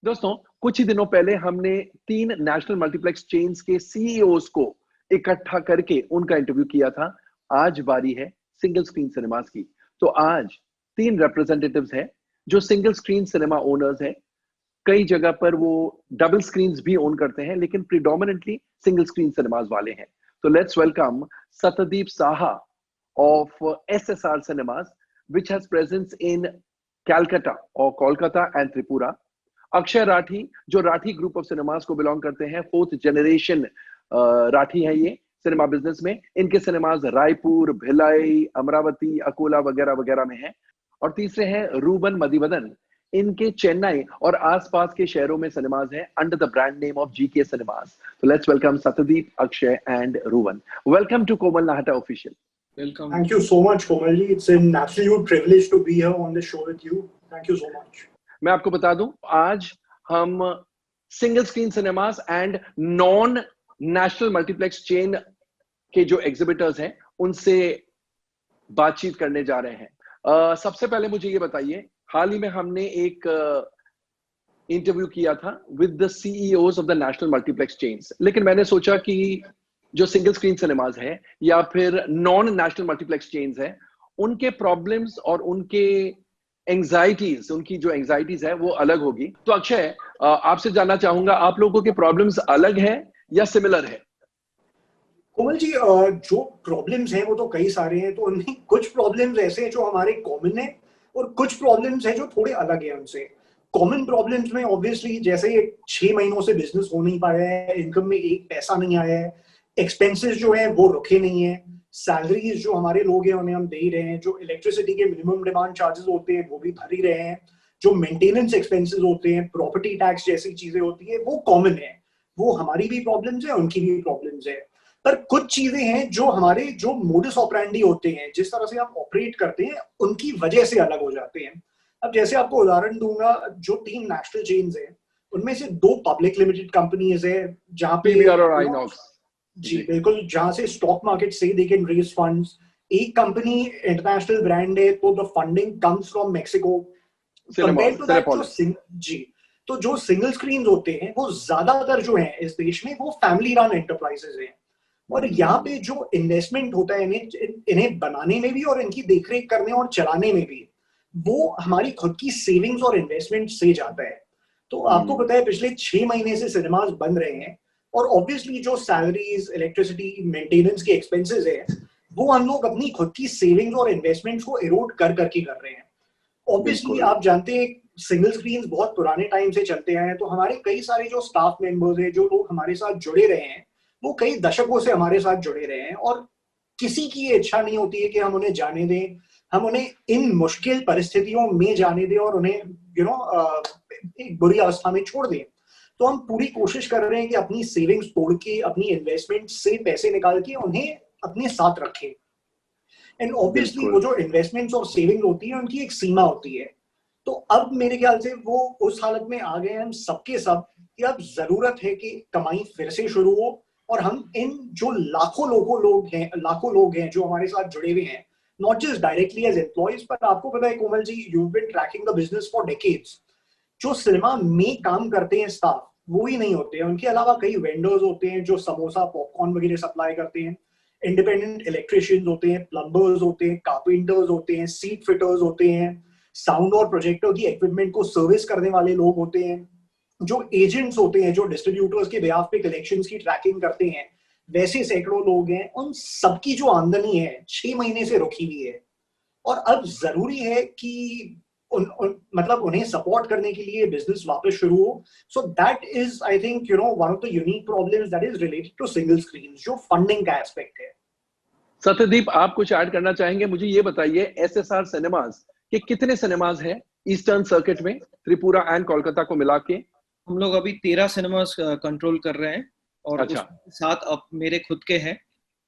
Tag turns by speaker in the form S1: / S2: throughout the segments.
S1: दोस्तों, कुछ ही दिनों पहले हमने 3 नेशनल मल्टीप्लेक्स चेन्स के सीईओज को इकट्ठा करके उनका इंटरव्यू किया था। आज बारी है सिंगल स्क्रीन सिनेमास की। तो आज 3 रिप्रेजेंटेटिव्स हैं जो सिंगल स्क्रीन सिनेमा ओनर्स हैं। कई जगह पर वो डबल स्क्रीन्स भी ओन करते हैं, लेकिन प्रिडोमिनेंटली सिंगल स्क्रीन सिनेमास वाले हैं। तो let's welcome Satyadeep Saha of SSR Cinemas, which has presence in Calcutta or Kolkata and Tripura. Akshay Rathi जो राठी ग्रुप ऑफ सिनेमास को बिलोंग करते हैं, 4th जनरेशन राठी है ये सिनेमा बिजनेस में। इनके सिनेमास रायपुर, भिलाई, अमरावती, अकोला वगैरह वगैरह में हैं। और तीसरे हैं रूबन मदिवदन, इनके चेन्नई और आसपास के शहरों में सिनेमास हैं under the brand name of GK cinemas. तो let's welcome Satyadeep, Akshay and Ruban. Welcome to Komal Nahata official.
S2: Welcome.
S3: Thank you so much, Komalji. It's an absolute privilege to be here on the show with you. Thank you so much.
S1: मैं आपको बता दूं, आज हम single screen cinemas and non national multiplex chain के जो exhibitors हैं उनसे बातचीत करने जा रहे हैं। सबसे पहले मुझे ये बताइए, हाल ही में हमने एक इंटरव्यू किया था with the CEOs of the national multiplex chains, लेकिन मैंने सोचा कि जो सिंगल स्क्रीन सिनेमाज है या फिर नॉन नेशनल मल्टीप्लेक्स चेन्स है, उनके प्रॉब्लम्स और उनके एंजाइटीज, उनकी जो एंजाइटीज है वो अलग होगी। तो अक्षय, आपसे जानना चाहूंगा, आप लोगों के प्रॉब्लम्स अलग है या सिमिलर है?
S3: कोमल जी, जो प्रॉब्लम्स हैं वो तो कई सारे हैं। तो उनमें कुछ प्रॉब्लम्स ऐसे हैं जो हमारे कॉमन है और कुछ प्रॉब्लम्स हैं जो थोड़े अलग है उनसे। कॉमन प्रॉब्लम्स में ऑब्वियसली जैसे 6 महीनों से बिजनेस हो नहीं पाया है, इनकम में एक पैसा नहीं आया है, एक्सपेंसेस जो है वो रुके नहीं है, सैलरीज जो हमारे लोग हैं उन्हें हम दे ही रहे हैं, जो इलेक्ट्रिसिटी के मिनिमम डिमांड चार्जेस होते हैं वो भी भर ही रहे हैं, जो मेंटेनेंस एक्सपेंसेस होते हैं, प्रॉपर्टी टैक्स जैसी चीजें होती है वो कॉमन है। वो हमारी भी प्रॉब्लम्स है, उनकी भी प्रॉब्लम्स है। पर कुछ चीजें हैं जो हमारे जो मोडस ऑपरेंडी होते हैं, जिस तरह से आप ऑपरेट करते हैं, उनकी वजह से अलग हो जाते हैं। अब जैसे आपको उदाहरण दूंगा, जो 3 नेशनल चेन्स है उनमें से 2 पब्लिक लिमिटेड कंपनीज है जहां पे
S1: PVR और आइनॉक्स।
S3: जी बिल्कुल, जहां से स्टॉक मार्केट से दे कैन रेज फंड्स। एक कंपनी इंटरनेशनल ब्रांड है तो the funding comes from Mexico. Compare to that तो जो सिंगल स्क्रीन होते हैं वो ज्यादातर जो है इस देश में वो फैमिली रन एंटरप्राइजेज हैं। और यहाँ पे जो इन्वेस्टमेंट होता है इन्हें बनाने में भी और इनकी देखरेख करने और चलाने में भी, वो हमारी खुद की सेविंग्स और इन्वेस्टमेंट से जाता है। तो आपको पता है पिछले 6 महीने से सिनेमास बन रहे हैं और ऑब्वियसली जो सैलरीज, इलेक्ट्रिसिटी, मेंटेनेंस के एक्सपेंसेस है वो हम लोग अपनी खुद की सेविंग्स और इन्वेस्टमेंट्स को इरोड कर करके कर रहे हैं। ऑब्वियसली आप जानते हैं सिंगल स्क्रीन्स बहुत पुराने टाइम से चलते आए हैं, तो हमारे कई सारे जो स्टाफ मेंबर्स हैं, जो लोग हमारे साथ जुड़े रहे हैं, वो कई दशकों से हमारे साथ जुड़े रहे हैं और किसी की ये इच्छा नहीं होती है कि हम उन्हें जाने दें, हम उन्हें इन मुश्किल परिस्थितियों में जाने दें और उन्हें एक बुरी अवस्था में छोड़ दें। तो हम पूरी कोशिश कर रहे हैं कि अपनी सेविंग्स तोड़ के, अपनी इन्वेस्टमेंट से पैसे निकाल के उन्हें अपने साथ रखें। एंड ऑब्वियसली वो जो इन्वेस्टमेंट्स और सेविंग होती है उनकी एक सीमा होती है। तो अब मेरे ख्याल से वो उस हालत में आ गए हम सबके सब कि अब जरूरत है कि कमाई फिर से शुरू हो और हम इन जो लाखों लोग हैं जो हमारे साथ जुड़े हुए हैं, not just directly as employees, पर आपको पता है Komal ji, you have been tracking the business for decades. जो सिनेमा में काम करते हैं स्टाफ वो ही नहीं होते हैं, उनके अलावा कई वेंडर्स होते हैं जो समोसा, पॉपकॉर्न वगैरह सप्लाई करते हैं, इंडिपेंडेंट इलेक्ट्रिशियंस होते हैं, प्लम्बर्स होते हैं, कारपेंटर्स होते हैं, सीट फिटर्स होते हैं, साउंड और प्रोजेक्टर की इक्विपमेंट को सर्विस करने वाले लोग होते हैं, जो एजेंट्स होते हैं जो डिस्ट्रीब्यूटर्स के बिहाफ पे कलेक्शंस की ट्रैकिंग करते हैं, वैसे सैकड़ों लोग हैं। उन सबकी जो आमदनी है 6 महीने से रुकी हुई है और अब जरूरी है कि मतलब उन्हें सपोर्ट करने के लिए बिजनेस वापस शुरू हो। So that is I think one of the unique problems that is related to single screen, जो फंडिंग का एस्पेक्ट है।
S1: सत्यदीप, आप कुछ ऐड करना चाहेंगे? मुझे ये बताइए, एसएसआर सिनेमाज के कितने सिनेमाज हैं ईस्टर्न सर्किट में, त्रिपुरा एंड कोलकाता को मिला के?
S2: हम लोग अभी 13 सिनेमास कंट्रोल कर रहे हैं और
S1: अच्छा।
S2: उसके साथ अब मेरे खुद के हैं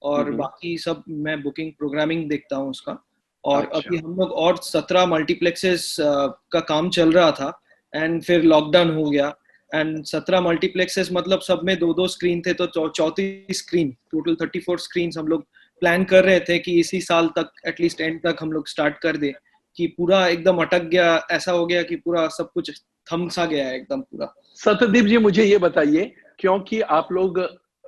S2: और बाकी सब मैं बुकिंग प्रोग्रामिंग देखता हूँ उसका। और
S1: अच्छा।
S2: अभी हम लोग और 17 मल्टीप्लेक्सेस का काम चल रहा था एंड फिर लॉकडाउन हो गया एंड 17 मल्टीप्लेक्सेस मतलब सब में 2-2 स्क्रीन थे, तो 34 स्क्रीन, टोटल 34 स्क्रीन हम लोग प्लान कर रहे थे कि इसी साल तक एटलीस्ट एंड तक हम लोग स्टार्ट कर दे, कि पूरा एकदम अटक गया, ऐसा हो गया कि पूरा सब कुछ थम सा गया है एकदम पूरा।
S1: सत्यदीप जी मुझे ये बताइए, क्योंकि आप लोग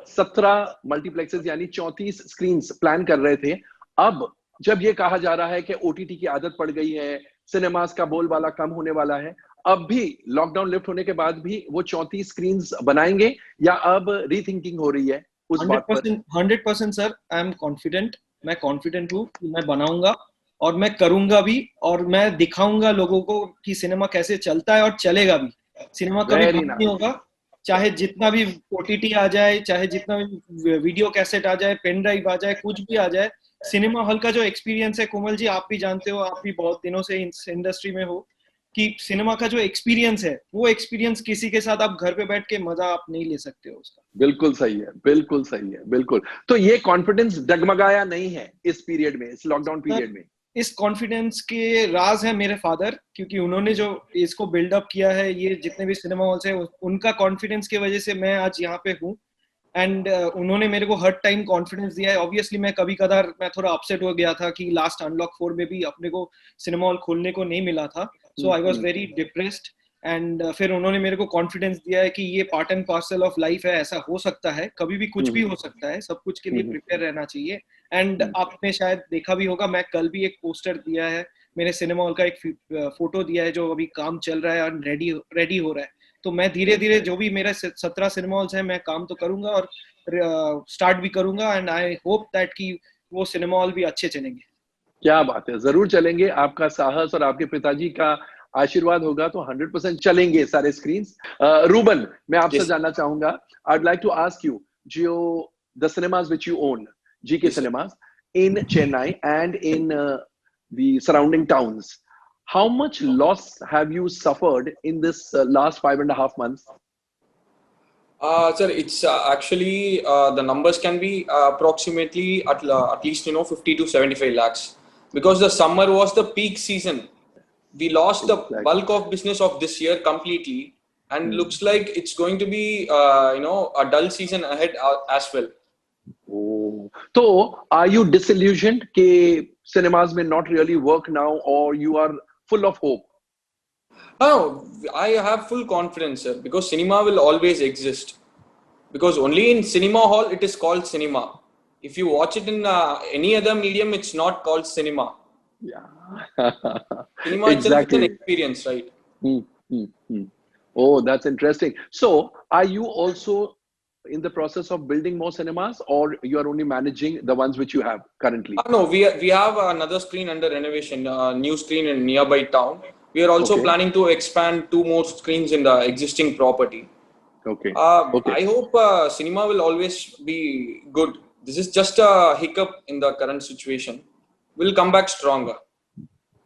S1: 17 मल्टीप्लेक्सेस यानी 34 स्क्रीन प्लान कर रहे थे, अब जब ये कहा जा रहा है कि ओटीटी की आदत पड़ गई है, सिनेमास का बोलबाला कम होने वाला है, अब भी लॉकडाउन लिफ्ट होने के बाद भी वो 34 स्क्रीन बनाएंगे या अब रीथिंकिंग हो रही है उस बात पर?
S2: 100% सर, आई एम कॉन्फिडेंट, मैं कॉन्फिडेंट हूँ कि मैं बनाऊंगा और मैं करूंगा भी, और मैं दिखाऊंगा लोगों को कि सिनेमा कैसे चलता है और चलेगा भी। सिनेमा कभी बंद नहीं होगा, चाहे जितना भी ओटीटी आ जाए, चाहे जितना भी वीडियो कैसेट आ जाए, पेन ड्राइव आ जाए, कुछ भी आ जाए, सिनेमा हॉल का जो एक्सपीरियंस है, कोमल जी आप भी जानते हो, आप भी बहुत दिनों से इस इंडस्ट्री में हो, कि सिनेमा का जो एक्सपीरियंस है, वो एक्सपीरियंस किसी के साथ आप घर पे बैठ के मजा आप नहीं ले सकते हो उसका।
S1: बिल्कुल सही है, बिल्कुल सही है, बिल्कुल। तो ये कॉन्फिडेंस डगमगाया नहीं है इस पीरियड में, इस लॉकडाउन पीरियड में?
S2: इस कॉन्फिडेंस के राज है मेरे फादर, क्योंकि उन्होंने जो इसको बिल्डअप किया है, ये जितने भी सिनेमा हॉल्स है, उनका कॉन्फिडेंस की वजह से मैं आज यहाँ पे हूँ। एंड उन्होंने मेरे को हर टाइम कॉन्फिडेंस दिया है। ऑब्वियसली मैं कभी कदार मैं थोड़ा अपसेट हो गया था कि लास्ट अनलॉक 4 में भी अपने को सिनेमा हॉल खोलने को नहीं मिला था, so I was very depressed. And फिर उन्होंने मेरे को कॉन्फिडेंस दिया है कि ये part and parcel of life है, ऐसा हो सकता है, कभी भी कुछ भी हो सकता है, सब कुछ के लिए प्रिपेयर रहना चाहिए। एंड आपने शायद देखा भी होगा, मैं कल भी एक पोस्टर दिया है, मेरे सिनेमा हॉल का एक फोटो दिया है जो अभी काम चल रहा है और रेडी हो रहा है। तो मैं धीरे धीरे जो भी मेरे 17 सिनेमा हॉल्स हैं, मैं काम तो करूंगा और स्टार्ट भी करूंगा, एंड आई होप दैट कि वो सिनेमा हॉल भी अच्छे चलेंगे।
S1: क्या बात है, जरूर चलेंगे। आपका साहस और आपके पिताजी का आशीर्वाद होगा तो 100% चलेंगे सारे स्क्रीन्स। रूबन, मैं आपसे जानना चाहूंगा, I would like to ask you, जो the cinemas which you own, GK cinemas in Chennai and in the surrounding towns, how much loss have you suffered in this last 5.5 months?
S4: Sir, it's actually the numbers can be approximately at least 50 to 75 lakhs, because the summer was the peak season. We lost the bulk of business of this year completely, and looks like it's going to be a dull season ahead as well.
S1: Oh, so are you disillusioned कि cinemas may not really work now, or you are full of hope?
S4: No, I have full confidence, sir, because cinema will always exist. Because only in cinema hall it is called cinema. If you watch it in any other medium, it's not called cinema.
S1: Yeah.
S4: Cinema itself is an experience, right?
S1: Oh, that's interesting. So, are you also in the process of building more cinemas, or you are only managing the ones which you have currently?
S4: No, we have another screen under renovation, new screen in nearby town. We are also planning to expand 2 more screens in the existing property.
S1: Okay.
S4: I hope cinema will always be good. This is just a hiccup in the current situation. We'll come back stronger.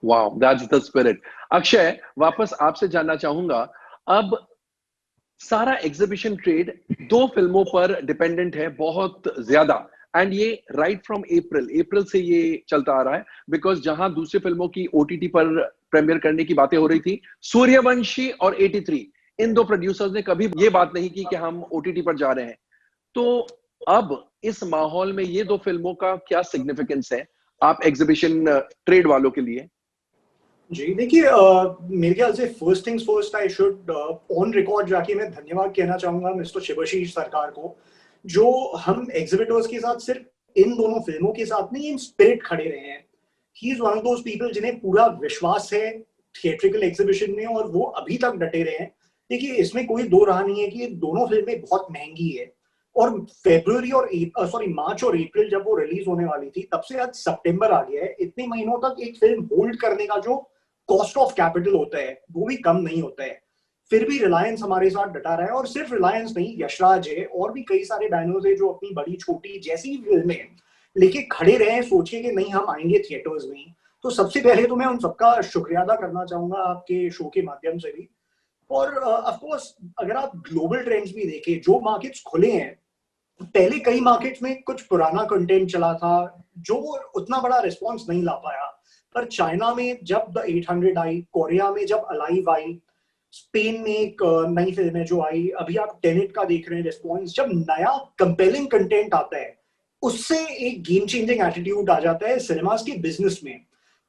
S1: Wow, that's the spirit. Akshay, वापस आपसे जानना चाहूंगा, अब सारा exhibition trade 2 फिल्मों पर dependent है बहुत ज्यादा, एंड ये राइट फ्रॉम अप्रैल से ये चलता आ रहा है, बिकॉज जहां दूसरी फिल्मों की ओटीटी पर प्रीमियर करने की बातें हो रही थी, सूर्यवंशी और 83, इन 2 प्रोड्यूसर्स ने कभी ये बात नहीं की कि हम ओटीटी पर जा रहे हैं। तो अब इस माहौल में ये 2 फिल्मों का क्या सिग्निफिकेंस है आप एग्जीबिशन ट्रेड वालों के लिए?
S3: जी देखिए, मेरे ख्याल से first things first, I should on record जाके मैं धन्यवाद कहना चाहूंगा मिस्टर शिवाशीष सरकार को, जो हम एग्जिबिटर्स के साथ सिर्फ इन दोनों फिल्मों के साथ नहीं, इन स्पिरिट खड़े रहे हैं। He is one of those people जिन्हें पूरा विश्वास है थिएट्रिकल एग्जीबिशन में, और वो अभी तक डटे रहे हैं। देखिए, इसमें कोई दो राह नहीं है कि ये दोनों फिल्में बहुत महंगी है, और फरवरी और मार्च और अप्रैल जब वो रिलीज होने वाली थी, तब से आज सितंबर आ गया है। इतने महीनों तक एक फिल्म होल्ड करने का जो कॉस्ट ऑफ कैपिटल होता है, वो भी कम नहीं होता है। फिर भी रिलायंस हमारे साथ डटा रहा है, और सिर्फ रिलायंस नहीं, यशराज है और भी कई सारे बैनर्स है जो अपनी बड़ी छोटी जैसी फिल्में लेके खड़े रहे, सोचे कि नहीं हम आएंगे थिएटर्स में। तो सबसे पहले तो मैं उन सबका शुक्रिया अदा करना चाहूंगा आपके शो के माध्यम से भी। और ऑफ कोर्स अगर आप ग्लोबल ट्रेंड्स भी देखें, जो मार्केट्स खुले हैं, पहले कई मार्केट्स में कुछ पुराना कंटेंट चला था जो उतना बड़ा रिस्पॉन्स नहीं ला पाया, पर चाइना में जब द 800 आई, कोरिया में जब अलाइव आई, स्पेन में एक नई फिल्म है जो आई, अभी आप टेनेट का देख रहे हैं रिस्पॉन्स। जब नया कंपेलिंग कंटेंट आता है, उससे एक गेम चेंजिंग एटीट्यूड आ जाता है सिनेमास के बिजनेस में।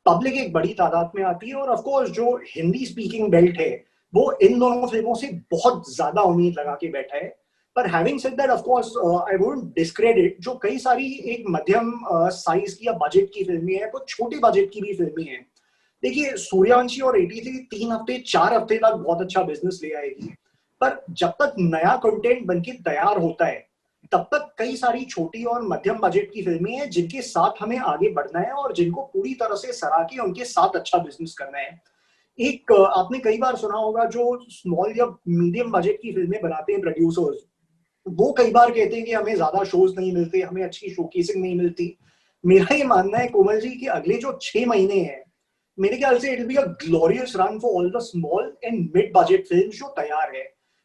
S3: पब्लिक एक बड़ी तादाद में आती है, और ऑफ कोर्स जो हिंदी स्पीकिंग बेल्ट है, वो इन दोनों फिल्मों से बहुत ज्यादा उम्मीद लगा के बैठा है। पर having said that, of course I wouldn't discredit जो कई सारी एक मध्यम साइज की या बजट की फिल्में हैं, कुछ छोटे बजट की भी फिल्में हैं। देखिए, सूर्यवंशी और 83 3 हफ्ते 4 हफ्ते तक बहुत अच्छा बिजनेस ले आएगी, पर जब तक नया कंटेंट बनके तैयार होता है तब तक कई सारी छोटी और मध्यम बजट की फिल्में हैं जिनके साथ हमें आगे बढ़ना है और जिनको पूरी तरह से सराह के उनके साथ अच्छा बिजनेस करना है। एक आपने कई बार सुना होगा, जो स्मॉल या मीडियम बजट की फिल्में बनाते हैं प्रोड्यूसर्स, वो कई बार कहते हैं कि हमें ज्यादा शोज नहीं मिलते, हमें अच्छी शोकेसिंग नहीं मिलती। मेरा ये मानना है कोमल जी कि अगले जो 6 महीने हैं, मेरे ख्याल से it will be a glorious run for all the small and mid budget films जो तैयार है,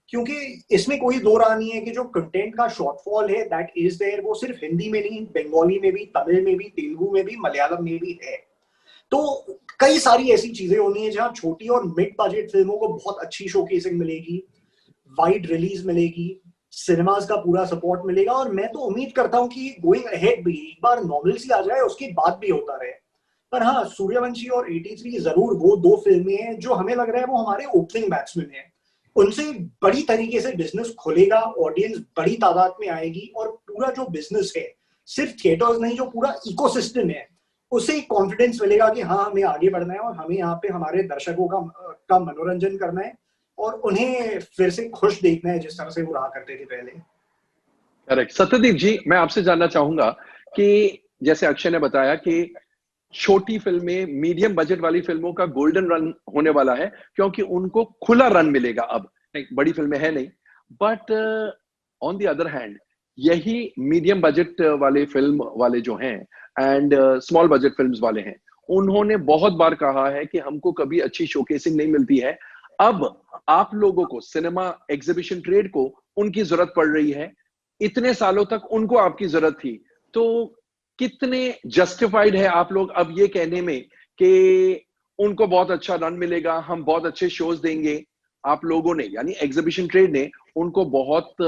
S3: क्योंकि इसमें कोई दो राह नहीं है कि जो कंटेंट का शॉर्टफॉल है दैट इज देयर, वो सिर्फ हिंदी में नहीं, बंगाली में भी, तमिल में भी, तेलुगु में भी, मलयालम में भी है। तो कई सारी ऐसी चीजें होनी है जहां छोटी और मिड बजट फिल्मों को बहुत अच्छी शोकेसिंग मिलेगी, वाइड रिलीज मिलेगी, सिनेमास का पूरा सपोर्ट मिलेगा, और मैं तो उम्मीद करता हूं कि गोइंग अहेड भी एक बार नॉर्मलसी आ जाए, उसके बाद भी होता रहे। पर हाँ, सूर्यवंशी और 83 जरूर वो दो फिल्में हैं जो हमें लग रहा है वो हमारे ओपनिंग बैट्समैन हैं। उनसे बड़ी तरीके से बिजनेस खुलेगा, ऑडियंस बड़ी तादाद में आएगी, और पूरा जो बिजनेस है, सिर्फ थिएटर्स नहीं, जो पूरा इकोसिस्टम है, उसे कॉन्फिडेंस मिलेगा कि हाँ, हमें आगे बढ़ना है और हमें यहाँ पे हमारे दर्शकों का मनोरंजन करना है और उन्हें फिर से खुश देखना है जिस तरह से वो रहा करते थे पहले।
S1: करेक्ट। सत्यदीप जी, मैं आपसे जानना चाहूंगा कि जैसे अक्षय ने बताया कि छोटी फिल्में, मीडियम बजट वाली फिल्मों का गोल्डन रन होने वाला है क्योंकि उनको खुला रन मिलेगा। अब बड़ी फिल्में है नहीं, but on the other hand यही मीडियम बजट वाले फिल्म वाले जो हैं एंड स्मॉल बजट फिल्म्स वाले हैं, उन्होंने बहुत बार कहा है कि हमको कभी अच्छी शोकेसिंग नहीं मिलती है। अब आप लोगों को, सिनेमा एग्जीबिशन ट्रेड को उनकी जरूरत पड़ रही है, इतने सालों तक उनको आपकी जरूरत थी, तो कितने जस्टिफाइड है आप लोग अब ये कहने में कि उनको बहुत अच्छा रन मिलेगा, हम बहुत अच्छे शोज देंगे? आप लोगों ने, यानी एग्जीबिशन ट्रेड ने, उनको बहुत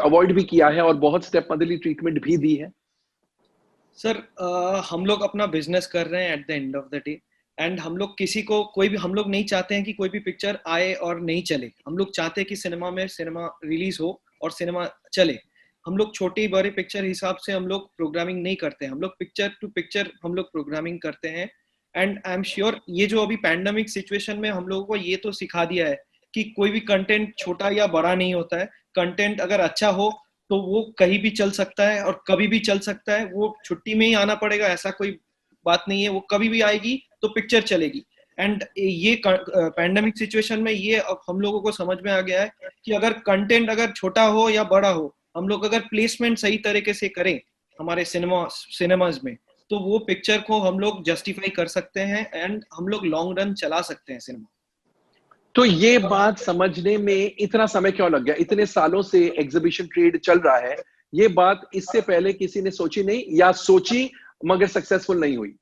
S1: अवॉइड भी किया है और बहुत स्टेप मदरली ट्रीटमेंट भी दी है।
S2: सर, हम लोग अपना बिजनेस कर रहे हैं at the end of the day, and हम लोग किसी को, कोई भी, हम लोग नहीं चाहते हैं कि कोई भी पिक्चर आए और नहीं चले। हम लोग चाहते हैं कि सिनेमा रिलीज हो और सिनेमा चले। हम लोग छोटी बड़े पिक्चर हिसाब से हम लोग प्रोग्रामिंग नहीं करते हैं, हम लोग पिक्चर टू पिक्चर हम लोग प्रोग्रामिंग करते हैं। एंड आई एम श्योर ये जो अभी पैंडेमिक सिचुएशन में हम लोगों को ये तो सिखा दिया है कि कोई भी कंटेंट छोटा या बड़ा नहीं होता है। कंटेंट अगर अच्छा हो तो वो कहीं भी चल सकता है और कभी भी चल सकता है। वो छुट्टी में ही आना पड़ेगा ऐसा कोई बात नहीं है, वो कभी भी आएगी तो पिक्चर चलेगी। एंड ये पैंडेमिक सिचुएशन में ये अब हम लोगों को समझ में आ गया है कि अगर कंटेंट अगर छोटा हो या बड़ा हो, हम लोग अगर प्लेसमेंट सही तरीके से करें हमारे सिनेमाज में, तो वो पिक्चर को हम लोग जस्टिफाई कर सकते हैं एंड हम लोग लॉन्ग रन चला सकते हैं सिनेमा।
S1: तो ये बात समझने में इतना समय क्यों लग गया? इतने सालों से एग्जीबिशन ट्रेड चल रहा है, ये बात इससे पहले किसी ने सोची नहीं, या सोची मगर सक्सेसफुल नहीं हुई?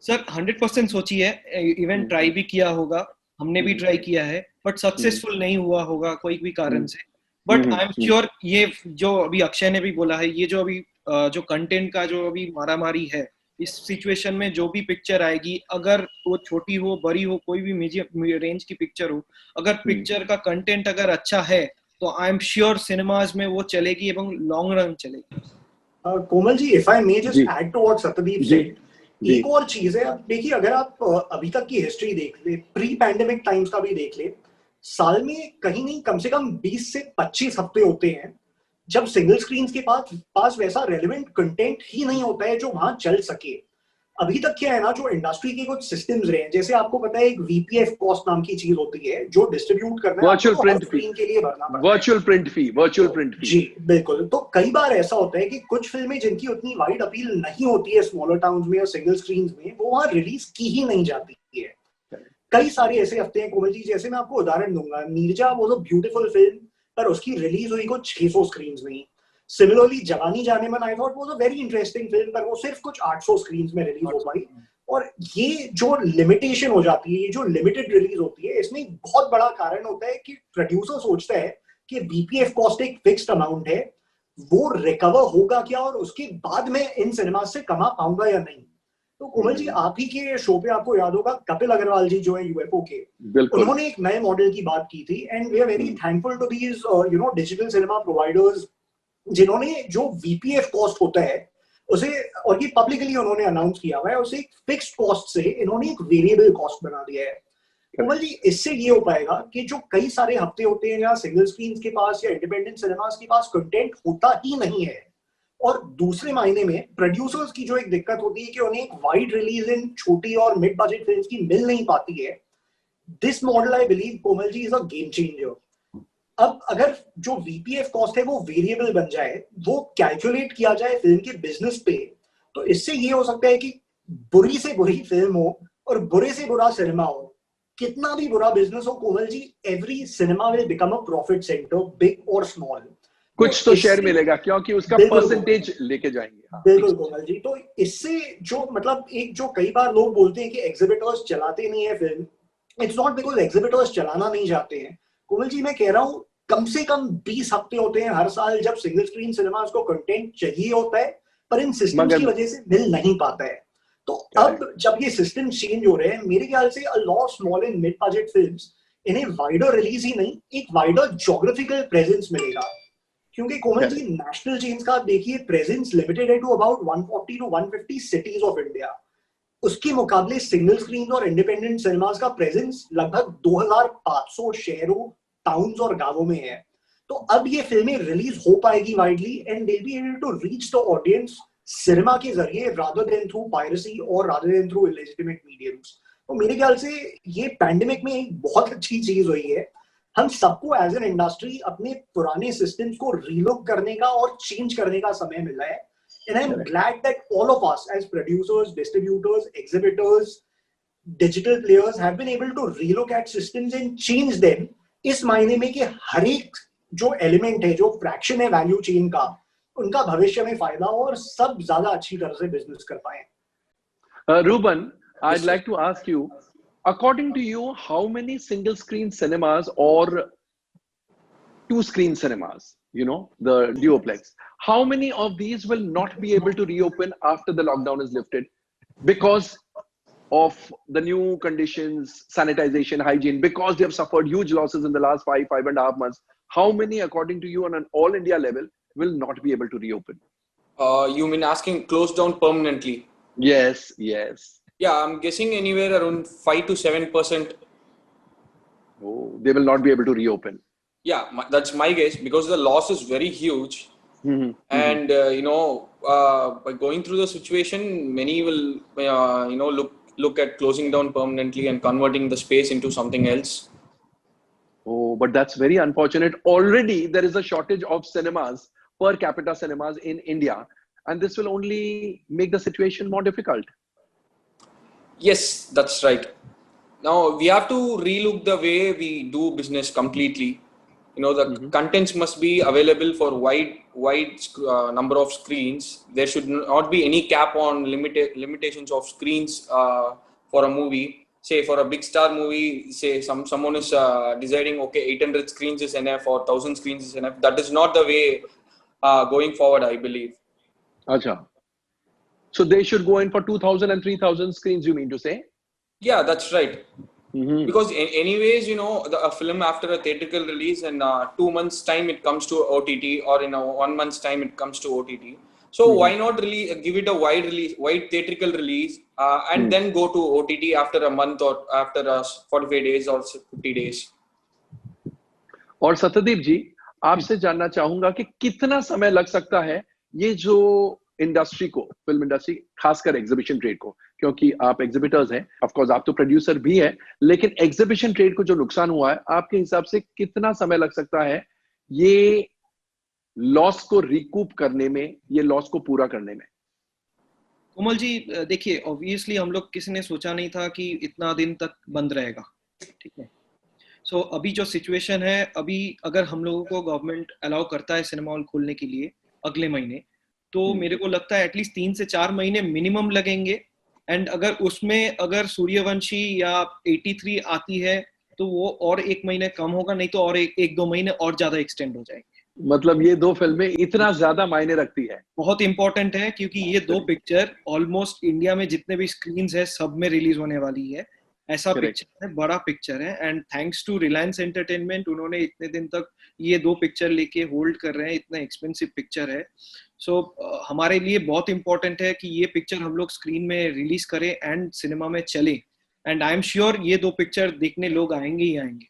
S2: सर 100% सोची है, इवन ट्राई भी किया होगा, हमने भी ट्राई किया है, बट सक्सेसफुल नहीं हुआ होगा कोई भी कारण से। बट आई एम श्योर ये जो अभी अक्षय ने भी बोला है, ये जो अभी जो कंटेंट का जो अभी मारामारी है, इस सिचुएशन में जो भी पिक्चर आएगी, अगर वो छोटी हो बड़ी हो, कोई भी मीडियम रेंज की पिक्चर हो, अगर पिक्चर का कंटेंट अगर अच्छा है तो आई एम श्योर सिनेमाज में वो चलेगी एवं लॉन्ग रन चलेगी।
S3: Komal ji, if I may just add to what Satyadeep said, एक और चीज है। अब देखिए, अगर आप अभी तक की हिस्ट्री देख ले, प्री पैंडेमिक टाइम्स का भी देख ले, साल में कहीं नहीं कम से कम 20 से 25 हफ्ते होते हैं जब सिंगल स्क्रीन के पास वैसा रेलेवेंट कंटेंट ही नहीं होता है जो वहां चल सके। अभी तक क्या है ना, जो इंडस्ट्री के कुछ सिस्टम्स रहे हैं, जैसे आपको पता है एक वीपीएफ कॉस्ट नाम की चीज होती है जो डिस्ट्रीब्यूट करना है,
S1: वर्चुअल प्रिंट फी
S3: के लिए भरना पड़ता है।
S1: वर्चुअल प्रिंट फी।
S3: जी बिल्कुल। तो कई बार ऐसा होता है कि कुछ फिल्में जिनकी उतनी वाइड अपील नहीं होती है स्मॉलर टाउन्स में और सिंगल स्क्रीन में, वो वहां रिलीज की ही नहीं जाती है। कई सारे ऐसे हफ्ते हैं कोमल जी, जैसे मैं आपको उदाहरण दूंगा, Neerja was a beautiful film, पर उसकी रिलीज हुई कुछ 600 स्क्रीन में। सिमिलरली जवानी जाने मन, I thought was a very interesting film, पर वो सिर्फ कुछ 800 स्क्रीन में रिलीज हो पाई। और ये जो लिमिटेशन हो जाती है, ये जो लिमिटेड रिलीज होती है, इसमें बहुत बड़ा कारण होता है कि प्रोड्यूसर सोचता है कि बीपीएफ कॉस्ट एक फिक्स्ड अमाउंट है, वो रिकवर होगा क्या और उसके बाद मैं इन सिनेमा से कमा पाऊंगा या नहीं। तो कोमल जी, आप ही के शो पे आपको याद होगा कपिल अग्रवाल जी जो है यूएफओ के, उन्होंने एक नए मॉडल की बात की थी, and we are very thankful to these digital cinema providers जिन्होंने जो वीपीएफ कॉस्ट होता है उसे, और ये पब्लिकली उन्होंने अनाउंस किया हुआ है, उसे एक फिक्स्ड कॉस्ट से इन्होंने एक वेरिएबल कॉस्ट बना दिया है। कोमल जी, इससे ये हो पाएगा कि जो कई सारे हफ्ते होते हैं या सिंगल स्क्रीन के पास या इंडिपेंडेंट सिनेमास के पास कंटेंट होता ही नहीं है, और दूसरे मायने में प्रोड्यूसर्स की जो एक दिक्कत होती है कि उन्हें एक वाइड रिलीज इन छोटी और मिड बजट फिल्म्स की मिल नहीं पाती है, this model I believe Komal ji is a game changer. अब अगर जो वीपीएफ कॉस्ट है वो वेरिएबल बन जाए, वो कैलकुलेट किया जाए फिल्म के बिजनेस पे, तो इससे ये हो सकता है कि बुरी से बुरी फिल्म हो और बुरे से बुरा सिनेमा हो, कितना भी बुरा बिजनेस हो Komal ji, every cinema will become a profit centre, big और स्मॉल।
S1: कुछ तो शेयर मिलेगा क्योंकि उसका परसेंटेज लेके जाएंगे। हाँ,
S3: बिल्कुल कोमल जी, तो इससे जो मतलब एक जो कई बार लोग बोलते हैं कि एग्जिबिटर्स चलाते नहीं है film, it's not because exhibitors चलाना नहीं चाहते हैं कोमल जी, मैं कह रहा हूँ कम से कम 20 हफ्ते होते हैं हर साल जब सिंगल स्क्रीन सिनेमास को कंटेंट चाहिए होता है, पर इन सिस्टम्स की वजह से मिल नहीं पाता है। तो अब जब ये सिस्टम चेंज हो रहे हैं, मेरे ख्याल से a lot small and mid budget films, इन्हें वाइडर रिलीज ही नहीं, एक वाइडर ज्योग्राफिकल प्रेजेंस मिलेगा। क्योंकि कोमल जी, नेशनल चेन्स का देखिए प्रेजेंस लिमिटेड है to about 140 to 150 cities of India. उसके मुकाबले सिंगल स्क्रीन और इंडिपेंडेंट सिनेमास का प्रेजेंस लगभग 2500 शहरों, टाउन्स और गांवों में है। तो अब ये फिल्में रिलीज हो पाएगी widely, and they be able to reach the audience cinema के जरिए रादर देन थ्रू पायरेसी और rather than through illegitimate mediums. तो मेरे ख्याल से ये पैंडेमिक में एक बहुत अच्छी चीज हुई है। हम सबको एज एन इंडस्ट्री अपने पुराने सिस्टम्स को रीलुक करने का और चेंज करने का समय मिला है, and I'm glad that all of us as producers, distributors, exhibitors, digital players have been able to relook at systems and change them, इस मायने में कि हर एक जो एलिमेंट है, जो फ्रैक्शन है वैल्यू चेन का, उनका भविष्य में फायदा हो और सब ज्यादा अच्छी तरह से बिजनेस कर पाए।
S1: Ruben, I'd like to ask you, according to you, how many single screen cinemas or two screen cinemas, you know, the duoplex, how many of these will not be able to reopen after the lockdown is lifted because of the new conditions, sanitization, hygiene, because they have suffered huge losses in the last 5.5 months? How many, according to you, on an all India level, will not be able to reopen?
S4: You mean asking close down permanently?
S1: Yes, yes.
S4: Yeah, I'm guessing anywhere around 5 to 7%.
S1: Oh, they will not be able to reopen.
S4: Yeah, that's my guess, because the loss is very huge. And by going through the situation, many will look at closing down permanently and converting the space into something else.
S1: Oh, but that's very unfortunate. Already there is a shortage of cinemas, per capita cinemas in India, and this will only make the situation more difficult.
S4: Yes, that's right. Now we have to relook the way we do business completely. The contents must be available for wide number of screens. There should not be any cap on limitations of screens for a movie. Say for a big star movie, say someone is deciding, okay, 800 screens is enough or 1000 screens is enough. That is not the way going forward, I believe.
S1: Acha. So they should go in for 2000 and 3000 screens, you mean to say?
S4: Yeah, that's right. Because anyways, a film after a theatrical release, in 2 months time it comes to OTT, or in 1 month's time it comes to OTT. So why not really give it a wide theatrical release, and then go to OTT after a month or after 45 days or 50 days.
S1: और सत्यदीप जी, आपसे जानना चाहूंगा कि कितना समय लग सकता है ये जो इंडस्ट्री को, फिल्म इंडस्ट्री, खासकर एग्जीबिशन ट्रेड को, क्योंकि आप एग्जिबिटर्स हैं, ऑफ कोर्स आप तो प्रोड्यूसर भी हैं, लेकिन एग्जीबिशन ट्रेड को जो नुकसान हुआ है, आपके हिसाब से कितना समय लग सकता है ये लॉस को रिकूप करने में, ये लॉस को पूरा करने में?
S2: कोमल जी, देखिए, ऑब्वियसली हम लोग किसी ने सोचा नहीं था कि इतना दिन तक बंद रहेगा, ठीक है। सो अभी जो सिचुएशन है, अभी अगर हम लोगों को गवर्नमेंट अलाउ करता है सिनेमा हॉल खोलने के लिए अगले महीने, तो मेरे को लगता है एटलीस्ट 3 से 4 महीने मिनिमम लगेंगे। एंड अगर सूर्यवंशी या 83 आती है तो वो और 1 महीने कम होगा, नहीं तो और 1-2 महीने और ज्यादा एक्सटेंड हो जाएंगे।
S1: मतलब ये दो फिल्में इतना ज्यादा मायने रखती है।
S2: बहुत इंपॉर्टेंट है क्योंकि ये दो पिक्चर ऑलमोस्ट इंडिया में जितने भी स्क्रीन्स है सब में रिलीज होने वाली है। ऐसा पिक्चर है, बड़ा पिक्चर है, and thanks to Reliance Entertainment उन्होंने इतने दिन तक ये दो पिक्चर लेके होल्ड कर रहे हैं। इतना एक्सपेंसिव पिक्चर है। सो हमारे लिए बहुत इंपॉर्टेंट है कि ये पिक्चर हम लोग स्क्रीन में रिलीज करें एंड सिनेमा में चले, एंड आई एम श्योर ये दो पिक्चर देखने लोग आएंगे ही आएंगे।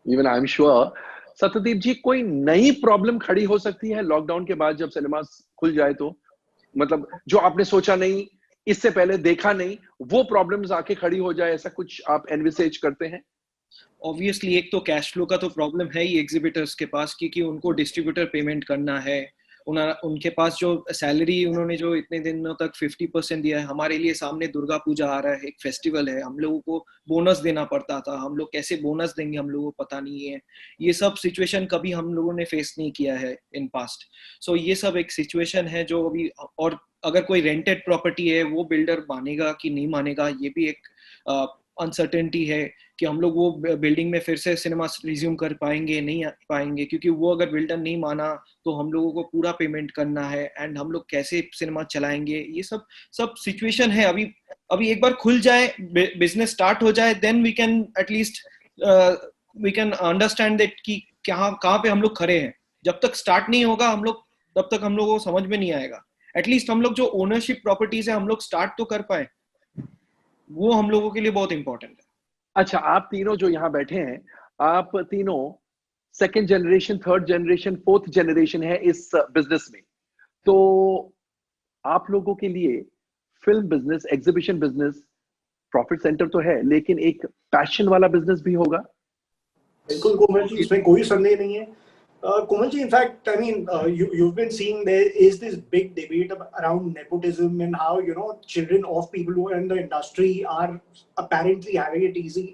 S1: Even I am sure. Satyadeep ji, कोई नई प्रॉब्लम खड़ी हो सकती है लॉकडाउन के बाद जब सिनेमा खुल जाए तो? मतलब जो आपने सोचा नहीं, इससे पहले देखा नहीं, वो प्रॉब्लम्स आके खड़ी हो जाए, ऐसा कुछ आप एनविसेज करते हैं?
S2: ऑब्वियसली एक तो कैश फ्लो का तो प्रॉब्लम है ही एग्जिबिटर्स के पास, क्योंकि उनको डिस्ट्रीब्यूटर पेमेंट करना है। उनके पास जो सैलरी उन्होंने जो इतने दिनों तक 50% दिया है, हमारे लिए सामने दुर्गा पूजा आ रहा है, एक फेस्टिवल है, हम लोगों को बोनस देना पड़ता था। हम लोग कैसे बोनस देंगे हम लोगों को पता नहीं है। ये सब सिचुएशन कभी हम लोगों ने फेस नहीं किया है इन पास्ट। सो ये सब एक सिचुएशन है जो अभी, और अगर कोई रेंटेड प्रॉपर्टी है वो बिल्डर मानेगा कि नहीं मानेगा, ये भी एक अनसर्टेनिटी है कि हम लोग वो बिल्डिंग में फिर से सिनेमा रिज्यूम कर पाएंगे नहीं पाएंगे, क्योंकि वो अगर बिल्डर नहीं माना तो हम लोगों को पूरा पेमेंट करना है, एंड हम लोग कैसे सिनेमा चलाएंगे। ये सब सिचुएशन है। अभी एक बार खुल जाए, बिजनेस स्टार्ट हो जाए, then we can at least we can understand that कि कहाँ पे हम लोग खड़े हैं। जब तक स्टार्ट नहीं होगा हम लोग, तब तक हम लोगों को समझ में नहीं आएगा। एटलीस्ट हम लोग जो ओनरशिप प्रॉपर्टीज है हम लोग स्टार्ट तो कर पाए, वो हम लोगों के लिए बहुत इंपॉर्टेंट है।
S1: अच्छा, आप तीनों जो यहाँ बैठे हैं, आप तीनों second generation, third generation, fourth generation है इस बिजनेस में। तो आप लोगों के लिए film business, exhibition business profit centre तो है, लेकिन एक पैशन वाला बिजनेस भी होगा।
S3: बिल्कुल कोमल जी, इसमें कोई संदेह नहीं है। Komal ji, in fact, I mean, you've been seeing there is this big debate around nepotism and how, you know, children of people who are in the industry are apparently having it easy.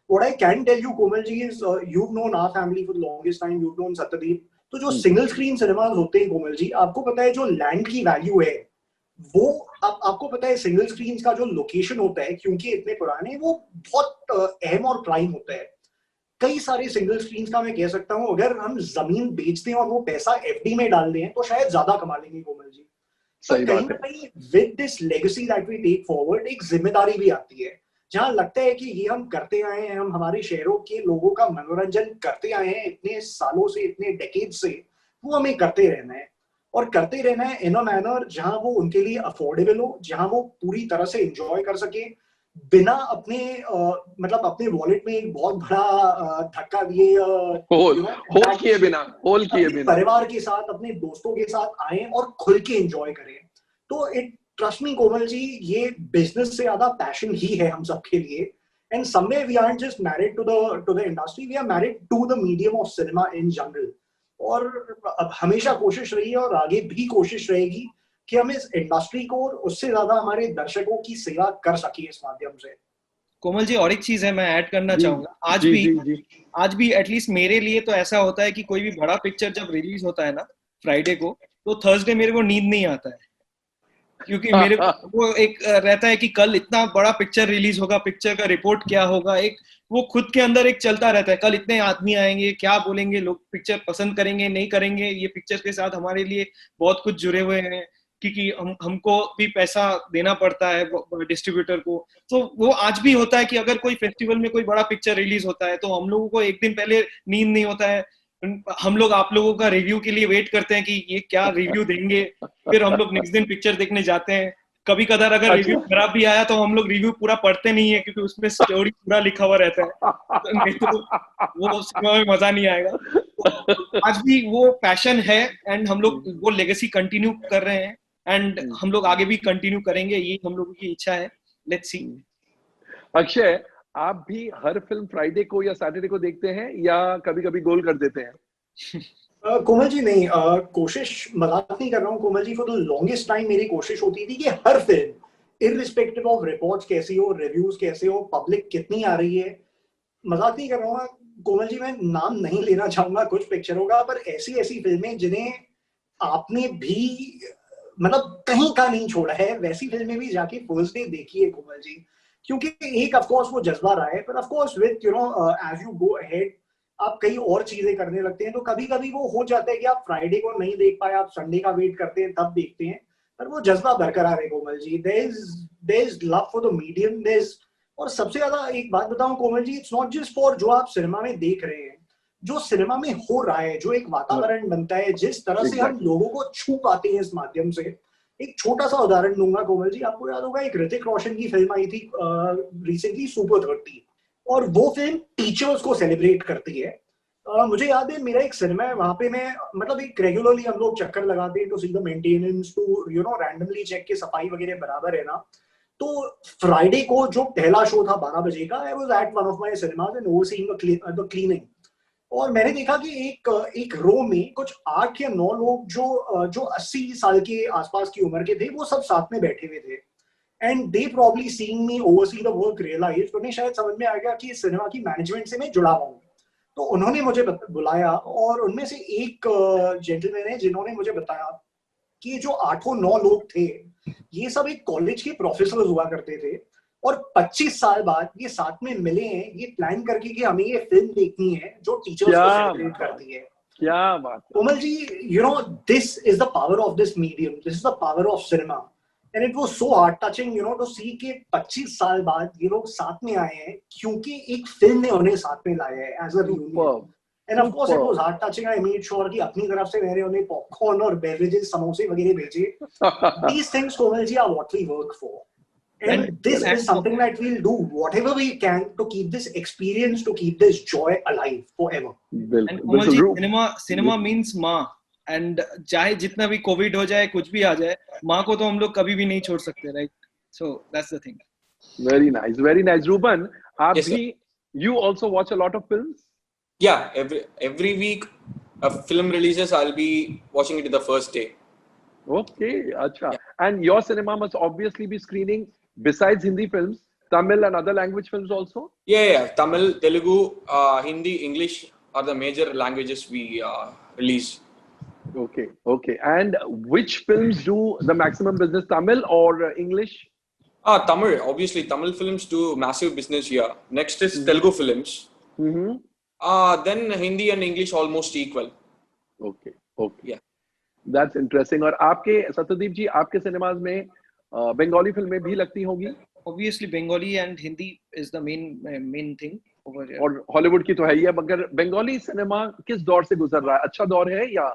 S3: What I can tell you, Komal ji, is you've known our family for the longest time. You've known Satyadeep. तो जो single screen cinemas होते हैं कोमल जी, आपको पता है जो land की value है वो आपको पता है सिंगल स्क्रीन का जो लोकेशन होता है, क्योंकि इतने पुराने, वो बहुत अहम और प्राइम होता है। कई सारे सिंगल स्क्रीन का मैं कह सकता हूं अगर हम जमीन बेचते हैं और वो पैसा एफडी में डाल दें तो शायद ज्यादा कमा लेंगे कोमल जी।
S1: सही
S3: कहीं
S1: बात
S3: ना कहीं with this legacy that we take forward एक जिम्मेदारी भी आती है, जहां लगता है कि ये हम करते आए हैं, हम हमारे शहरों के लोगों का मनोरंजन करते आए हैं इतने सालों से, इतने डेकेड से, वो हमें करते रहना है। और करते रहना है इन अ मैनर जहां वो उनके लिए अफोर्डेबल हो, जहां वो पूरी तरह से एंजॉय कर सके, बिना अपने मतलब अपने वॉलेट में एक बहुत बड़ा धक्का दिए,
S1: होल किए बिना
S3: परिवार के साथ, अपने दोस्तों के साथ आए और खुल के एंजॉय करें। तो it trust me Komal ji, ये बिजनेस से ज्यादा पैशन ही है हम सबके लिए। And someway we aren't just married to the industry, we are married to the medium of cinema in general. और हमेशा कोशिश रही है और आगे भी कोशिश रहेगी कि हम इस इंडस्ट्री को और उससे ज्यादा हमारे दर्शकों की सेवा कर सके इस माध्यम से।
S2: कोमल जी, और एक चीज है मैं ऐड करना चाहूंगा। आज भी एटलीस्ट मेरे लिए तो ऐसा होता है कि कोई भी बड़ा पिक्चर जब रिलीज होता है ना फ्राइडे को, तो थर्सडे मेरे को नींद नहीं आता है, क्योंकि मेरे को वो एक रहता है कि कल इतना बड़ा पिक्चर रिलीज होगा, पिक्चर का रिपोर्ट क्या होगा, एक वो खुद के अंदर एक चलता रहता है। कल इतने आदमी आएंगे, क्या बोलेंगे लोग, पिक्चर पसंद करेंगे नहीं करेंगे। ये पिक्चर के साथ हमारे लिए बहुत कुछ जुड़े हुए हैं, क्योंकि हमको भी पैसा देना पड़ता है डिस्ट्रीब्यूटर को। तो वो आज भी होता है कि अगर कोई फेस्टिवल में कोई बड़ा पिक्चर रिलीज होता है तो हम लोगों को एक दिन पहले नींद नहीं होता है। हम लोग आप लोगों का रिव्यू के लिए वेट करते हैं कि ये क्या रिव्यू देंगे, फिर हम लोग नेक्स्ट दिन पिक्चर देखने जाते हैं। कभी कदार अगर रिव्यू खराब भी आया तो हम लोग रिव्यू पूरा पढ़ते नहीं है, क्योंकि उसमें स्टोरी पूरा लिखा हुआ रहता है, तो नहीं तो वो सिनेमा में मजा नहीं आएगा। तो आज भी वो पैशन है एंड हम लोग वो लेगेसी कंटिन्यू कर रहे हैं, एंड हम लोग आगे भी कंटिन्यू करेंगे, ये हम लोगों की इच्छा है। Let's see.
S1: अक्षय, आप भी हर फिल्म फ्राइडे को या सैटरडे को देखते हैं या कभी-कभी गोल कर देते हैं?
S3: कोमल जी नहीं, कोशिश मजाक नहीं कर रहा हूँ Komal ji. For the longest time मेरी कोशिश होती थी कि हर फिल्म इररिस्पेक्टिव ऑफ रिपोर्ट्स कैसी हो, रिव्यूज कैसे हो, पब्लिक कितनी आ रही है, मजाक नहीं कर रहा हूँ कोमल जी। मैं नाम नहीं लेना चाहूंगा कुछ पिक्चरों का, पर ऐसी ऐसी फिल्में जिन्हें आपने भी मतलब कहीं का नहीं छोड़ा है, वैसी फिल्में भी जाके फर्स्ट डे देखिए कोमल जी। क्योंकि एक ऑफ कोर्स वो जज्बा रहा है, पर of course with you know as you go ahead आप कई और चीजें करने लगते हैं, तो कभी कभी वो हो जाता है कि आप फ्राइडे को नहीं देख पाए, आप संडे का वेट करते हैं तब देखते हैं, पर वो जज्बा बरकरार है Komal ji. There is love for the medium, there is, और सबसे ज्यादा एक बात बताऊं Komal ji, it's not just for जो आप सिनेमा में देख रहे हैं, जो सिनेमा में हो रहा है, जो एक वातावरण बनता है, जिस तरह से हम लोगों को छू पाते हैं इस माध्यम से। एक छोटा सा उदाहरण दूंगा कोमल जी, आपको याद होगा एक ऋतिक रोशन की फिल्म आई थी रिसेंटली, सुपर 30, और वो फिल्म टीचर्स को सेलिब्रेट करती है। मुझे याद है मेरा एक सिनेमा है, वहां पे मैं मतलब एक रेगुलरली हम लोग चक्कर लगाते हैं to see the maintenance, to you know randomly check के सफाई वगैरह बराबर है ना। तो फ्राइडे को जो पहला शो था 12 बजे का, I was at one of my cinemas and overseeing the cleaning, और मैंने देखा कि एक रो में कुछ 8 या 9 लोग जो 80 साल के आसपास की उम्र के थे, वो सब साथ में बैठे हुए थे। And they probably seeing me oversee the work realise, उन्हें शायद समझ में आ गया कि इस सिनेमा की मैनेजमेंट से मैं जुड़ा हुआ हूँ। तो उन्होंने मुझे बुलाया, और उनमें से एक जेंटलमैन है जिन्होंने मुझे बताया कि जो 8-9 लोग थे, ये सब एक कॉलेज के प्रोफेसर हुआ करते थे, और 25 साल बाद ये साथ में मिले हैं, ये प्लान करके कि हमें ये फिल्म देखनी है जो टीचर्स को सेलिब्रेट करती है।
S1: क्या बात
S3: Komal ji, you know this is the power of this medium, this is the power of cinema, and it was so heart touching, you know, to see के 25 साल बाद ये लोग साथ में आए हैं क्योंकि एक फिल्म ने उन्हें साथ में लाया है as a reunion. And of course it was heart touching, I made sure कि अपनी तरफ से मैंने उन्हें पॉपकॉर्न और बेवरेजेस, समोसे वगैरह भेजे। These things, Komal ji, are what we work for. And this is something that we'll do whatever we can to keep this experience, to keep this joy alive forever.
S2: And Komal ji, cinema means माँ, and चाहे जितना भी Covid हो जाए, कुछ भी आ जाए, माँ को तो हम लोग कभी भी नहीं छोड़ सकते, right? So that's the thing.
S1: Very nice, very nice. Ruben, आप भी, you also watch a lot of films?
S4: Yeah, every week a film releases, I'll be watching it the first day.
S1: Okay, acha. Yeah. And your cinema must obviously be screening, besides Hindi films, Tamil and other language films also?
S4: Yeah. Tamil, Telugu, Hindi, English are the major languages we release.
S1: Okay. And which films do the maximum business, Tamil or English?
S4: Tamil. Obviously, Tamil films do massive business here. Next is Telugu films. Then Hindi and English almost equal.
S1: Okay.
S4: Yeah.
S1: That's interesting. और आपके सत्यदीप जी, आपके cinemas में बंगाली फिल्में भी लगती होंगी?
S2: Obviously, Bengali and Hindi is the main thing over here.
S1: और Hollywood की तो है ही है, मगर बंगाली सिनेमा किस दौर से गुजर रहा है? अच्छा दौर है या?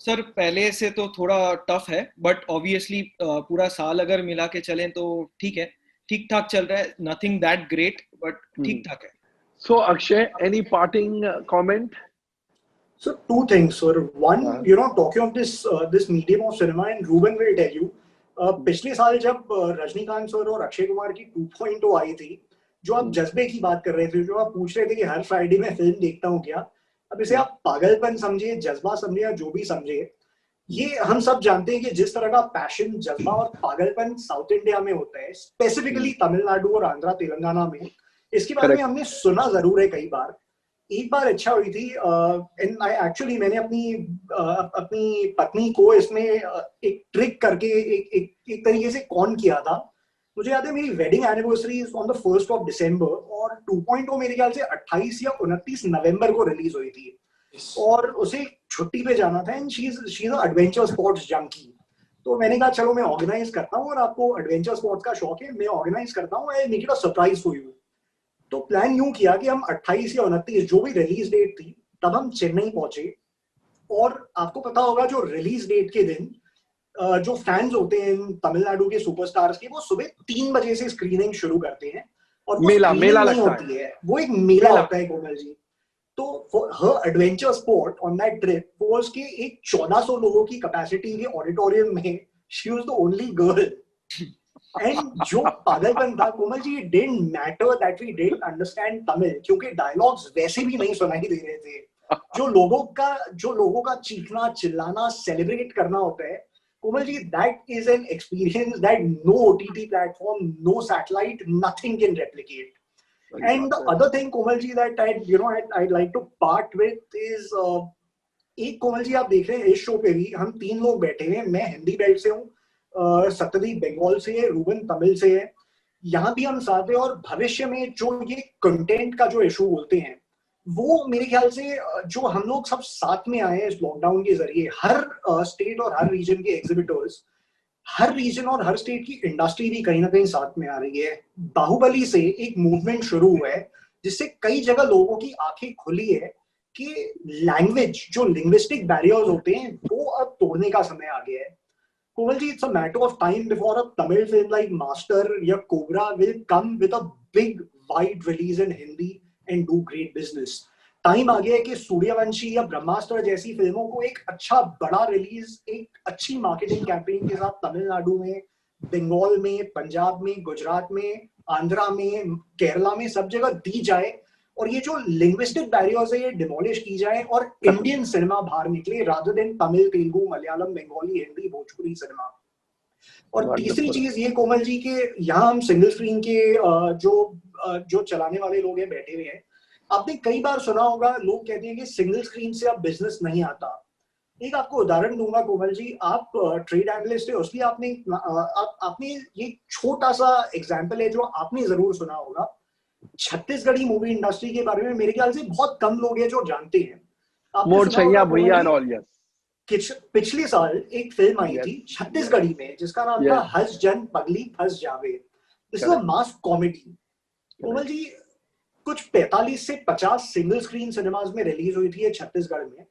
S2: सर, पहले से तो थोड़ा टफ है, बट ऑब्वियसली पूरा साल अगर मिला के चलें तो ठीक है, ठीक ठाक चल रहा है. नथिंग दैट ग्रेट, बट ठीक ठाक है.
S1: So Akshay, any parting comment?
S3: So 2 things, sir. One, you know, talking of this medium of cinema, and Ruben will tell you, पिछले साल जब रजनीकांत सर और अक्षय कुमार की 2.0 आई थी, जो आप जज्बे की बात कर रहे थे, जो आप पूछ रहे थे कि हर फ्राइडे में फिल्म देखता हूँ क्या, अब इसे आप पागलपन समझिए, जज्बा समझिए या जो भी समझिए, ये हम सब जानते हैं कि जिस तरह का पैशन, जज्बा और पागलपन साउथ इंडिया में होता है, स्पेसिफिकली तमिलनाडु और आंध्रा तेलंगाना में, इसके बारे में हमने सुना जरूर है कई बार. एक बार इच्छा हुई थी, एक्चुअली मैंने अपनी पत्नी को इसमें एक ट्रिक करके एक तरीके से कॉन किया था. मुझे याद है मेरी wedding anniversary on the 1st of December, और 2.0 मेरे ख्याल से 28 या 29 नवंबर को रिलीज हुई थी, और उसे छुट्टी पे जाना था. And she is adventure sports junkie. तो मैंने कहा चलो मैं ऑर्गेनाइज करता हूँ, और आपको एडवेंचर स्पोर्ट्स का शौक है, मैं ऑर्गेनाइज करता हूँ, I make it a surprise for you. तो प्लान यूं किया कि हम 28 या 29 जो भी रिलीज डेट थी, तब हम चेन्नई पहुंचे. और आपको पता होगा जो रिलीज डेट के दिन जो फैंस होते हैं तमिलनाडु के सुपरस्टार्स के, वो सुबह 3 बजे से स्क्रीनिंग शुरू करते हैं, और वो मेला नहीं होती है, वो एक मेला होता है कोमल जी. तो हर adventure sport on that trip was कि एक 1400 लोगों की कैपेसिटी के ऑडिटोरियम में she was the only girl. And जो पागलपन था Komal ji, it didn't matter that we didn't understand Tamil, क्योंकि डायलॉग्स वैसे भी नहीं सुनाई दे रहे थे. जो लोगों का चीखना, चिल्लाना, सेलिब्रेट करना होता है Komal ji, that is an experience that no OTT platform, no satellite, nothing can replicate. And the other thing, Komal ji, that I'd like to part with is, एक कोमल जी आप देख रहे हैं इस शो पे भी हम 3 लोग बैठे हैं. मैं हिंदी बेल्ट से हूँ, सत्यदीप बंगाल से है, रूबन तमिल से है. यहाँ भी हम साथ हैं, और भविष्य में जो ये कंटेंट का जो इशू बोलते हैं, वो मेरे ख्याल से जो हम लोग सब साथ में आए हैं इस लॉकडाउन के जरिए, हर स्टेट और हर रीजन के एग्जिबिटर्स, हर रीजन और हर स्टेट की इंडस्ट्री भी कहीं ना कहीं साथ में आ रही है। बाहुबली से एक मूवमेंट शुरू हुआ है जिससे कई जगह लोगों की आंखें खुली है कि लैंग्वेज, जो लिंग्विस्टिक बैरियर्स होते हैं, वो अब तोड़ने का समय आ गया है। Komal ji, it's a matter of time before a Tamil film like master या Cobra will come with a big wide release in Hindi and do great business. Time आ गया है कि सूर्यवंशी या ब्रह्मास्त्र जैसी फिल्मों को एक अच्छा बड़ा रिलीज, एक अच्छी मार्केटिंग कैंपेन के साथ तमिलनाडु में, बंगाल में, पंजाब में, गुजरात में, आंध्रा में, केरला में, सब जगह दी जाए और ये जो लिंग्विस्टिक बैरियर्स है ये डिमोलिश की जाए और इंडियन सिनेमा बाहर निकले rather than Tamil, Telugu, Malayalam, Bengali, Hindi, Bhojpuri cinema. और तीसरी चीज ये कोमल जी के यहाँ हम सिंगल स्क्रीन के जो चलाने वाले लोग हैं बैठे हुए हैं, आपने कई बार सुना होगा लोग कहते हैं कि सिंगल स्क्रीन से अब बिजनेस नहीं आता। एक आपको उदाहरण दूंगा कोमल जी, आप ट्रेड एनालिस्ट है, उसलिए आपने ये छोटा सा एग्जांपल है जो आपने जरूर सुना होगा। छत्तीसगढ़ी मूवी इंडस्ट्री के बारे में मेरे ख्याल से बहुत कम लोग हैं जो जानते हैं। पिछले साल एक फिल्म आई थी छत्तीसगढ़ी में जिसका नाम था हंस जन पगली फंस जावे। This is a mass comedy. Komal ji, कुछ 45 से 50 सिंगल स्क्रीन सिनेमाज में रिलीज हुई थी छत्तीसगढ़ में।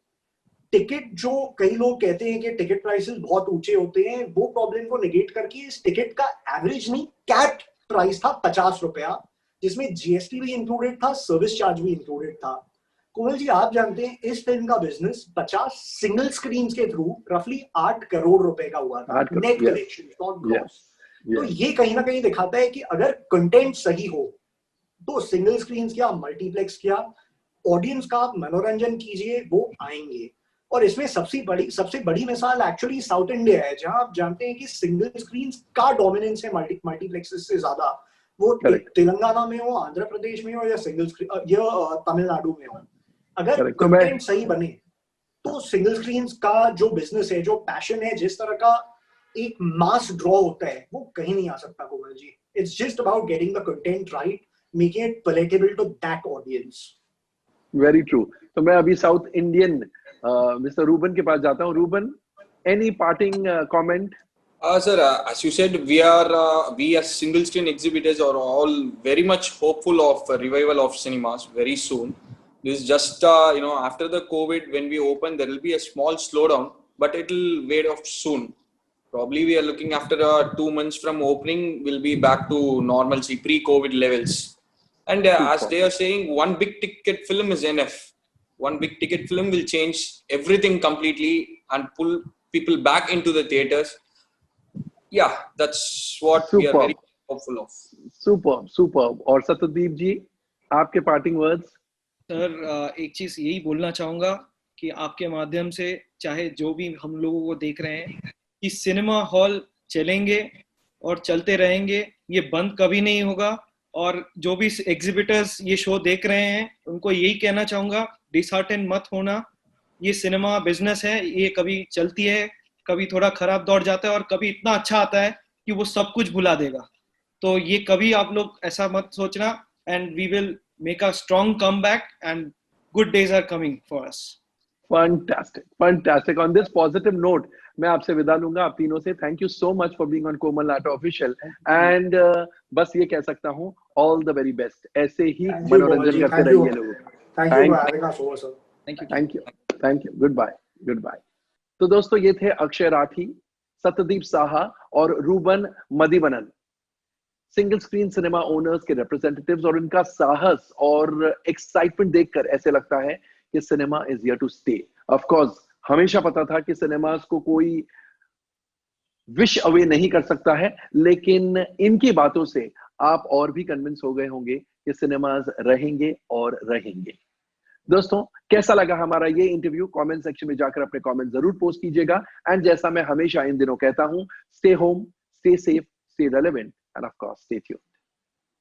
S3: टिकट, जो कई लोग कहते हैं कि टिकट प्राइसेस बहुत ऊंचे होते हैं, वो प्रॉब्लम को निगेट करके इस टिकट का एवरेज नहीं, कैप प्राइस था 50 रुपया, जिसमें जीएसटी भी इंक्लूडेड था, सर्विस चार्ज भी इंक्लूडेड था। कोमल जी, आप जानते हैं इस फिल्म का बिजनेस 50 सिंगल स्क्रीन के थ्रू रफली 8 करोड़ रुपए का हुआ था, नेट कलेक्शन, नॉट ग्रॉस। तो ये कहीं ना कहीं दिखाता है कि अगर कंटेंट सही हो तो सिंगल स्क्रीन क्या, मल्टीप्लेक्स क्या, ऑडियंस का आप मनोरंजन कीजिए, वो आएंगे। और इसमें सबसे बड़ी मिसाल एक्चुअली साउथ इंडिया है, जहां आप जानते हैं कि सिंगल स्क्रीन का डोमिनेंस है मल्टीप्लेक्सेस से ज्यादा, वो तेलंगाना में हो, आंध्र प्रदेश में हो या तमिलनाडु में हो। अगर कंटेंट सही बने तो सिंगल स्क्रीन का जो बिजनेस है, जो पैशन है, जिस तरह का एक मास ड्रॉ होता है, वो कहीं नहीं आ सकता Komal ji. It's just about getting the content right, making it palatable to that audience.
S1: Very true. तो मैं अभी साउथ इंडियन मिस्टर रूबन के पास जाता हूँ। Ruban, any parting comment?
S4: Sir, as you said, we as single screen exhibitors are all very much hopeful of a revival of cinemas very soon. This is just after the COVID, when we open, there will be a small slowdown, but it will wear off soon. Probably we are looking after 2 months from opening, we'll be back to normalcy, pre-COVID levels. And as they are saying, one big ticket film is enough. One big ticket film will change everything completely and pull people back into the theaters. Yeah, that's what we are very hopeful of.
S1: Superb. और सत्यदीप जी, आपके parting words?
S2: Sir, एक चीज यही बोलना चाहूंगा कि आपके माध्यम से, चाहे जो भी हम लोगों को देख रहे हैं, कि सिनेमा हॉल चलेंगे और चलते रहेंगे, ये बंद कभी नहीं होगा। और जो भी एग्जिबिटर्स ये शो देख रहे हैं, उनको यही कहना चाहूंगा, डिसहार्टन मत होना। ये सिनेमा बिजनेस है, ये कभी चलती है, कभी थोड़ा खराब दौड़ जाता है और कभी इतना अच्छा आता है कि वो सब कुछ भुला देगा। तो ये कभी आप लोग ऐसा मत सोचना, and we will make a strong comeback and good days are coming for us.
S1: Fantastic. On this positive note, मैं आपसे विदा लूंगा, आप तीनों से। Thank you so much for being on Komal Nahata official. And बस ये कह सकता हूँ, ऑल द वेरी बेस्ट। ऐसे ही मनोरंजन करते रहिए लोगों का। Thank you. Goodbye. तो दोस्तों, ये थे अक्षय राठी, सत्यदीप साहा और Ruban Madivanan, single screen cinema owners के रिप्रेजेंटेटिव्स। और इनका साहस और एक्साइटमेंट देखकर ऐसे लगता है कि cinema is here to stay. Of course, हमेशा पता था कि सिनेमास को कोई विश अवे नहीं कर सकता है, लेकिन इनकी बातों से आप और भी कन्विंस हो गए होंगे कि सिनेमास रहेंगे और रहेंगे। दोस्तों, कैसा लगा हमारा ये इंटरव्यू? कमेंट सेक्शन में जाकर अपने कमेंट जरूर पोस्ट कीजिएगा। एंड जैसा मैं हमेशा इन दिनों कहता हूं, stay home, stay safe, stay relevant, and of course stay tuned.